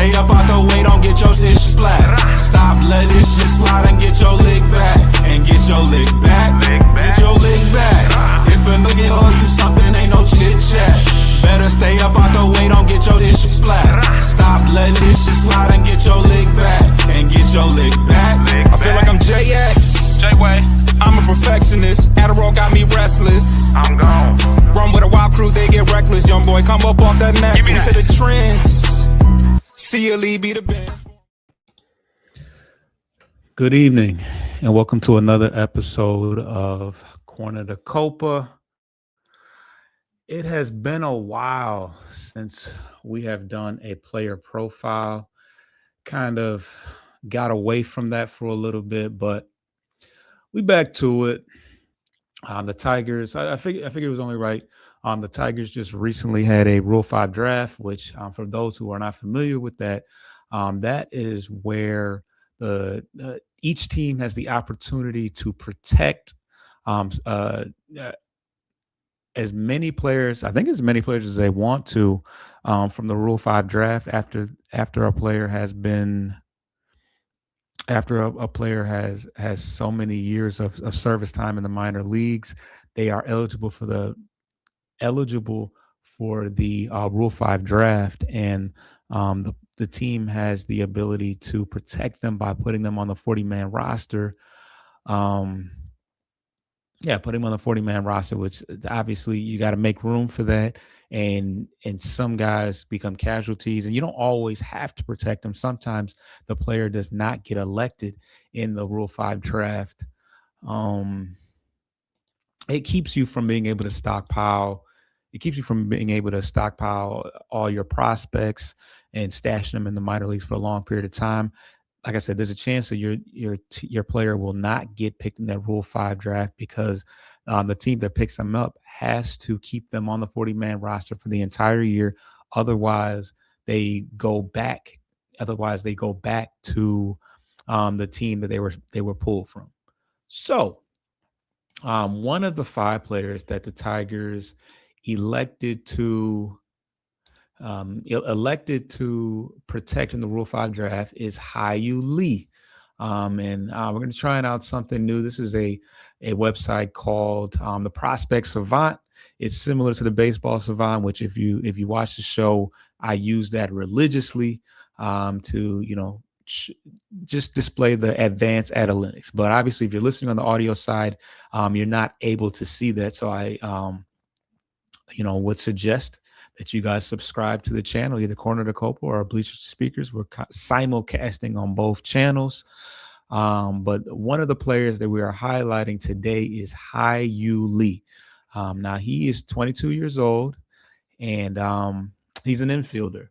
stay up out the way, don't get your shit splat. Stop letting this shit slide and get your lick back. And get your lick back. Get your lick back. If a nigga owe you something, ain't no chit chat. Better stay up out the way, don't get your shit splat. Stop letting this shit slide and get your lick back. And get your lick back. I feel like I'm JX. J-Way. I'm a perfectionist. Adderall got me restless. I'm gone. Run with a wild crew, they get reckless. Young boy, come up off that neck. Give me that. To the trends. See a lead, be the band. Good evening, and welcome to another episode of Corner to Copa. It has been a while since we have done a player profile. Kind of got away from that for a little bit, but we back to it. The Tigers, I figured it was only right. The Tigers just recently had a Rule 5 draft, which for those who are not familiar with that, that is where each team has the opportunity to protect as many players, I think as many players as they want to, from the Rule 5 draft after a player has been. After a player has so many years of service time in the minor leagues, they are eligible for the Rule 5 draft, and the team has the ability to protect them by putting them on the 40-man roster. Putting them on the 40-man roster, which obviously you got to make room for that. And some guys become casualties, and you don't always have to protect them. Sometimes the player does not get elected in the Rule 5 draft. It keeps you from being able to stockpile. It keeps you from being able to stockpile all your prospects and stashing them in the minor leagues for a long period of time. Like I said, there's a chance that your player will not get picked in that Rule 5 draft because the team that picks them up has to keep them on the 40-man roster for the entire year. Otherwise, they go back. Otherwise, they go back to the team that they were pulled from. So, one of the 5 players that the Tigers elected to protect in the Rule 5 draft is Hao-Yu. And we're going to try out something new. This is a website called the Prospect Savant. It's similar to the Baseball Savant, which if you watch the show, I use that religiously to just display the advanced analytics. But obviously, if you're listening on the audio side, you're not able to see that. So I would suggest that you guys subscribe to the channel, either Corner to Copa or Bleachers to Speakers. We're simulcasting on both channels. But one of the players that we are highlighting today is Hao-Yu. Now, he is 22 years old, and he's an infielder.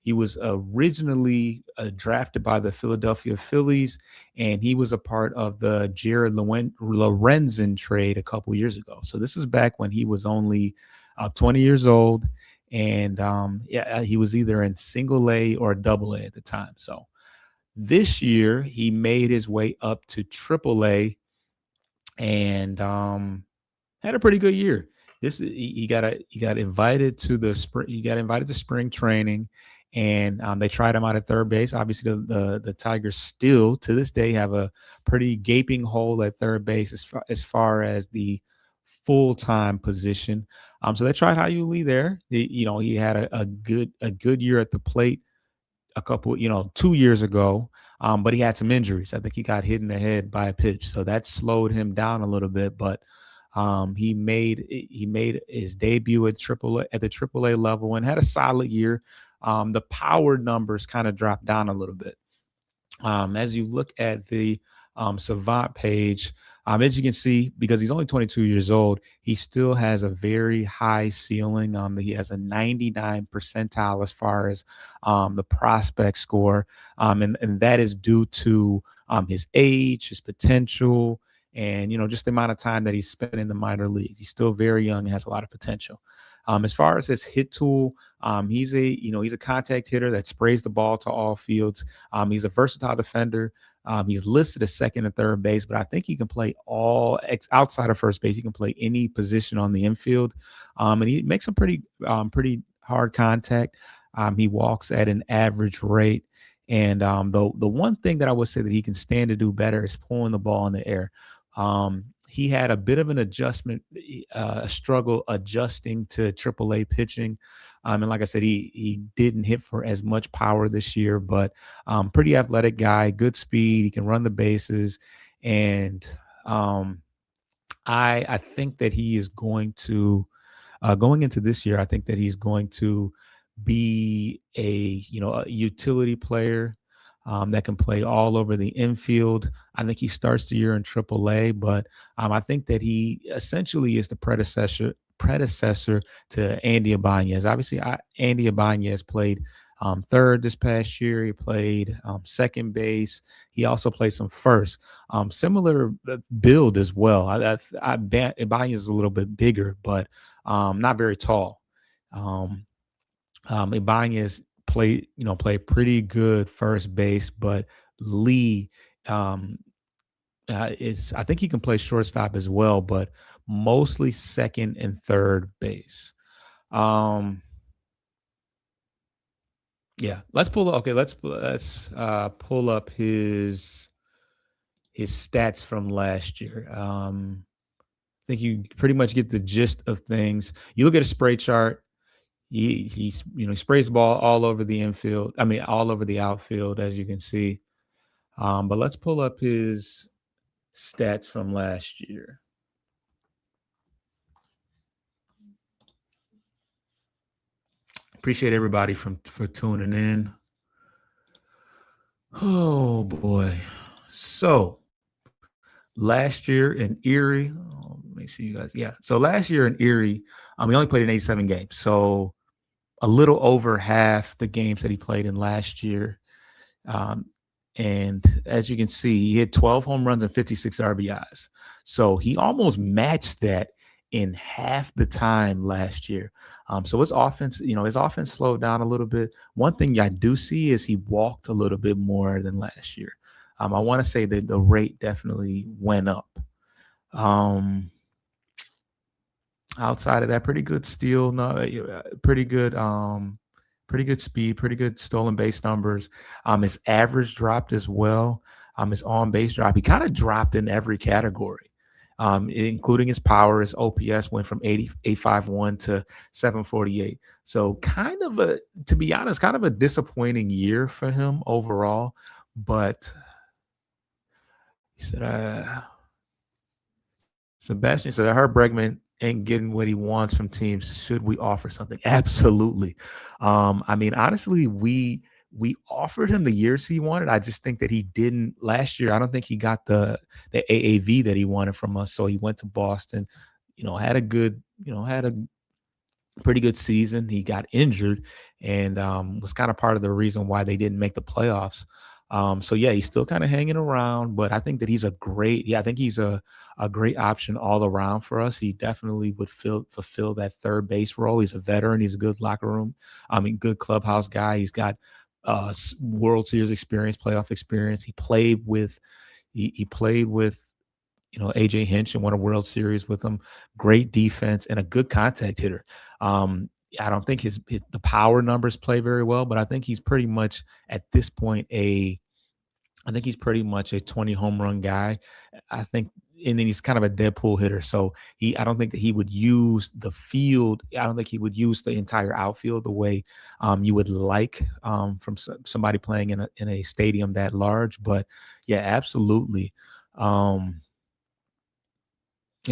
He was originally drafted by the Philadelphia Phillies, and he was a part of the Jared Lorenzen trade a couple years ago. So this is back when he was only 20 years old. And he was either in single A or double A at the time. So this year he made his way up to triple A and had a pretty good year. He got invited to the spring. He got invited to spring training, and they tried him out at third base. Obviously, the Tigers still to this day have a pretty gaping hole at third base as far as the full-time position. So they tried Hao-Yu there. He had a good year at the plate a couple, 2 years ago. But he had some injuries. I think he got hit in the head by a pitch, so that slowed him down a little bit. But he made his debut at the AAA level and had a solid year. The power numbers kind of dropped down a little bit. As you look at the Savant page, as you can see, because he's only 22 years old, he still has a very high ceiling. He has a 99 percentile as far as the prospect score, and that is due to his age, his potential, and just the amount of time that he's spent in the minor leagues. He's still very young and has a lot of potential. As far as his hit tool, he's a contact hitter that sprays the ball to all fields. He's a versatile defender. He's listed as second and third base, but I think he can play outside of first base. He can play any position on the infield, and he makes some pretty hard contact. He walks at an average rate. And the one thing that I would say that he can stand to do better is pulling the ball in the air. He had a bit of an adjustment, a struggle adjusting to AAA pitching. And like I said, he didn't hit for as much power this year, but pretty athletic guy, good speed. He can run the bases, and um, I think that he is going to going into this year. I think that he's going to be a utility player that can play all over the infield. I think he starts the year in AAA, but I think that he essentially is the predecessor to Andy Ibanez. Obviously, Andy Ibanez played third this past year. He played second base. He also played some first. Similar build as well. I bet Ibanez is a little bit bigger, but not very tall. Um, Ibanez played pretty good first base, but Lee is I think he can play shortstop as well, but mostly second and third base. Um, yeah, let's pull up. Okay, let's pull up his stats from last year. I think you pretty much get the gist of things. You look at a spray chart. He sprays the ball all over the infield. I mean, all over the outfield, as you can see. But let's pull up his stats from last year. Appreciate everybody for tuning in. Oh boy. So last year in Erie, make sure you guys, yeah. So last year in Erie, he only played in 87 games. So a little over half the games that he played in last year. Um, and as you can see, he hit 12 home runs and 56 RBIs. So he almost matched that in half the time last year. So his offense slowed down a little bit. One thing I do see is he walked a little bit more than last year. I want to say that the rate definitely went up. Outside of that, pretty good steal, no, pretty good speed, pretty good stolen base numbers. His average dropped as well. His on base drop, he kind of dropped in every category, including his power. His OPS went from 851 to 748. So to be honest, kind of a disappointing year for him overall. But he said, Sebastian said, I heard Bregman ain't getting what he wants from teams. Should we offer something? Absolutely. I mean, honestly, we offered him the years he wanted. I just think that he didn't last year. I don't think he got the AAV that he wanted from us. So he went to Boston, had a pretty good season. He got injured and was kind of part of the reason why they didn't make the playoffs. So yeah, he's still kind of hanging around, but I think that I think he's a great option all around for us. He definitely would fulfill that third base role. He's a veteran. He's a good locker room. Good clubhouse guy. He's got World Series experience, playoff experience. He played with AJ Hinch and won a World Series with him. Great defense and a good contact hitter. I don't think the power numbers play very well, but I think he's pretty much at this point I think he's pretty much a 20 home run guy. I think, and then he's kind of a Deadpool hitter. So I don't think that he would use the field. I don't think he would use the entire outfield the way you would like from somebody playing in a stadium that large. But yeah, absolutely. Yeah,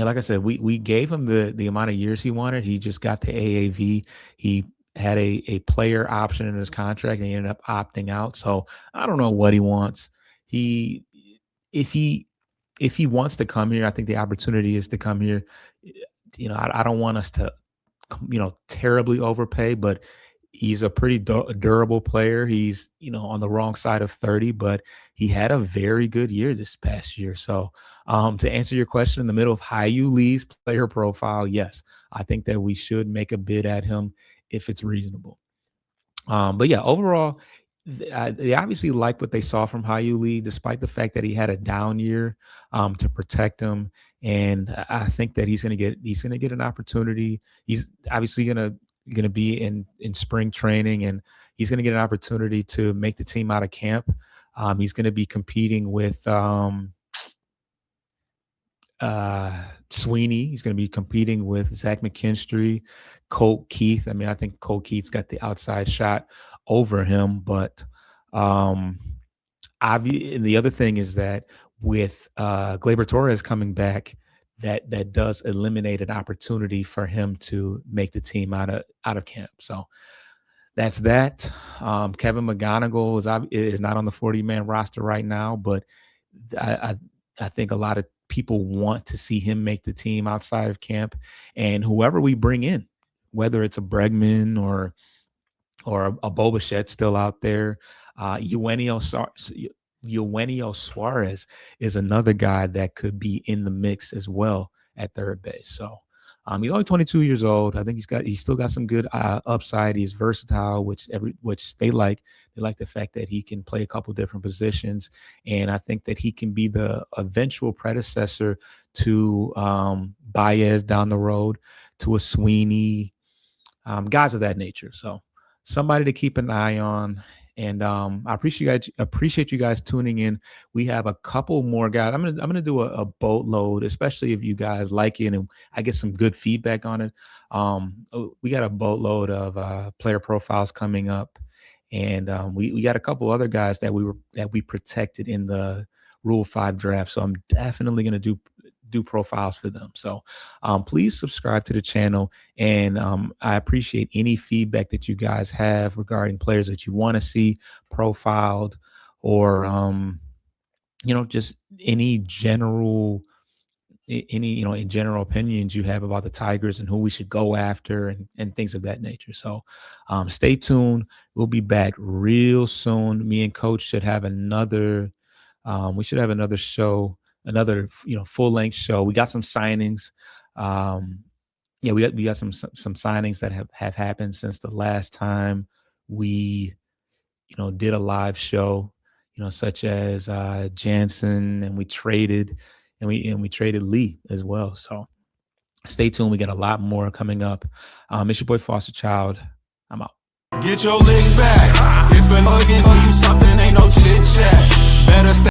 like I said, we gave him the amount of years he wanted. He just got the AAV. He had a player option in his contract, and he ended up opting out. So I don't know what he wants. He if he if he wants to come here, I think the opportunity is to come here. I don't want us to terribly overpay, but he's a pretty durable player. He's on the wrong side of 30, but he had a very good year this past year. So to answer your question, in the middle of Hao-Yu Lee's player profile, yes, I think that we should make a bid at him if it's reasonable. But yeah, overall, they obviously like what they saw from Hao-Yu Lee, despite the fact that he had a down year, to protect him. And I think that he's gonna get an opportunity. He's obviously gonna going to be in spring training, and he's going to get an opportunity to make the team out of camp. He's going to be competing with Sweeney. He's going to be competing with Zach McKinstry, Colt Keith. I mean, I think Colt Keith's got the outside shot over him, but and the other thing is that with Gleyber Torres coming back, that does eliminate an opportunity for him to make the team out of camp. So that's that. Kevin McGonigal is not on the 40-man roster right now, but I think a lot of people want to see him make the team outside of camp, and whoever we bring in, whether it's a Bregman or a Boba still out there, Eugenio Suarez is another guy that could be in the mix as well at third base. So he's only 22 years old. I think he's still got some good upside. He's versatile, which they like. They like the fact that he can play a couple different positions, and I think that he can be the eventual predecessor to Baez down the road, to a Sweeney, guys of that nature. So somebody to keep an eye on. And I appreciate you guys tuning in. We have a couple more guys. I'm gonna do a boatload, especially if you guys like it and I get some good feedback on it. We got a boatload of player profiles coming up, and we got a couple other guys that we protected in the Rule 5 draft. So I'm definitely gonna do profiles for them. So please subscribe to the channel, and I appreciate any feedback that you guys have regarding players that you want to see profiled, or just any general opinions you have about the Tigers and who we should go after, and things of that nature. So stay tuned. We'll be back real soon. Me and Coach should have another show, another full-length show. We got some signings. We got some signings that have happened since the last time we did a live show, such as Jansen, and we traded Lee as well. So stay tuned. We got a lot more coming up. It's your boy Foster Child. I'm out. Get your lick back. If a nigga owe you something, ain't no chit chat. Better stay